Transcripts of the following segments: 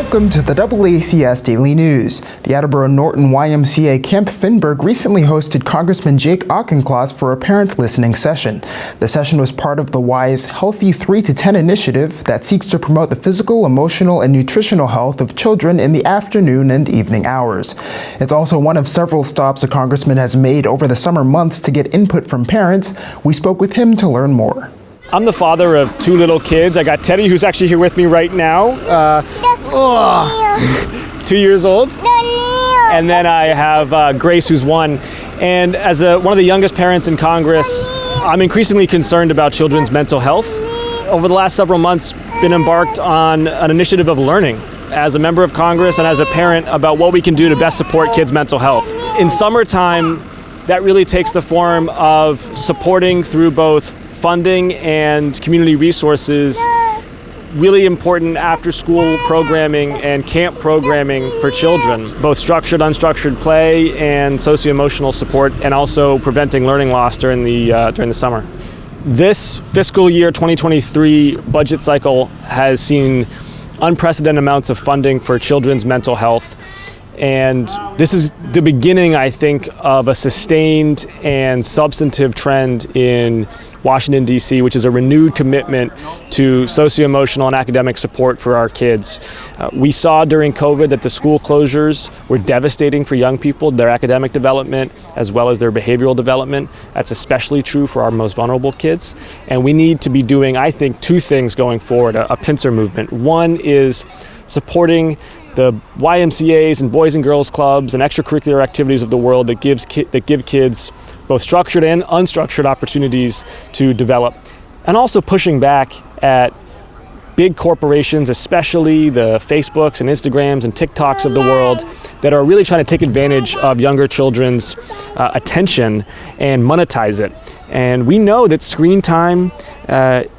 Welcome to the DoubleACS Daily News. The Attleboro Norton YMCA Camp Finberg recently hosted Congressman Jake Auchincloss for a parent listening session. The session was part of the Y's Healthy 3 to 10 initiative that seeks to promote the physical, emotional, and nutritional health of children in the afternoon and evening hours. It's also one of several stops the congressman has made over the summer months to get input from parents. We spoke with him to learn more. I'm the father of two little kids. I got Teddy, who's actually here with me right now, 2 years old. And then I have Grace, who's 1. And as one of the youngest parents in Congress, I'm increasingly concerned about children's mental health. Over the last several months, been embarked on an initiative of learning as a member of Congress and as a parent about what we can do to best support kids' mental health. In summertime, that really takes the form of supporting through both funding and community resources, really important after-school programming and camp programming for children, both structured, unstructured play and socio-emotional support, and also preventing learning loss during the summer. This fiscal year 2023 budget cycle has seen unprecedented amounts of funding for children's mental health. And this is the beginning, I think, of a sustained and substantive trend in Washington, D.C., which is a renewed commitment to socio-emotional and academic support for our kids. We saw during COVID that the school closures were devastating for young people, their academic development, as well as their behavioral development. That's especially true for our most vulnerable kids. And we need to be doing, I think, 2 things going forward, a pincer movement. One is supporting the YMCAs and Boys and Girls Clubs and extracurricular activities of the world that give kids both structured and unstructured opportunities to develop. And also pushing back at big corporations, especially the Facebooks and Instagrams and TikToks of the world, that are really trying to take advantage of younger children's attention and monetize it. And we know that screen time,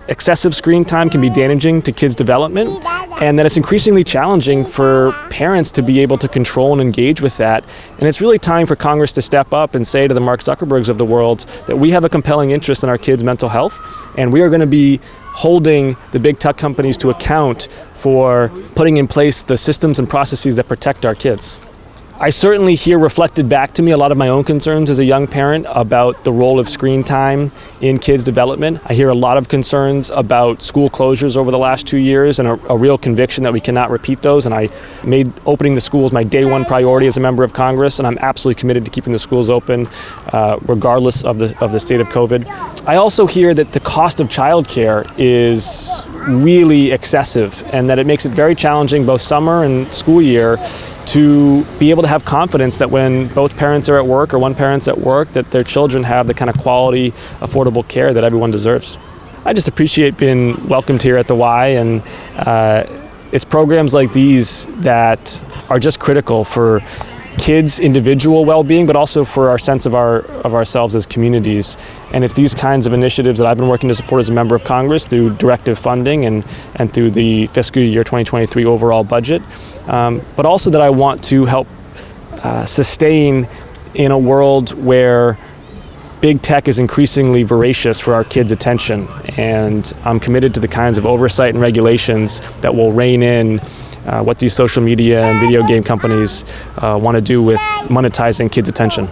excessive screen time can be damaging to kids' development, and that it's increasingly challenging for parents to be able to control and engage with that. And it's really time for Congress to step up and say to the Mark Zuckerbergs of the world that we have a compelling interest in our kids' mental health, and we are going to be holding the big tech companies to account for putting in place the systems and processes that protect our kids. I certainly hear reflected back to me a lot of my own concerns as a young parent about the role of screen time in kids' development. I hear a lot of concerns about school closures over the last 2 years and a real conviction that we cannot repeat those. And I made opening the schools my day 1 priority as a member of Congress, and I'm absolutely committed to keeping the schools open regardless of the state of COVID. I also hear that the cost of childcare is really excessive and that it makes it very challenging both summer and school year to be able to have confidence that when both parents are at work or one parent's at work, that their children have the kind of quality, affordable care that everyone deserves. I just appreciate being welcomed here at the Y, and it's programs like these that are just critical for kids' individual well-being, but also for our sense of ourselves as communities. And it's these kinds of initiatives that I've been working to support as a member of Congress through directive funding and through the fiscal year 2023 overall budget, but also that I want to help sustain in a world where big tech is increasingly voracious for our kids' attention. And I'm committed to the kinds of oversight and regulations that will rein in what these social media and video game companies want to do with monetizing kids' attention.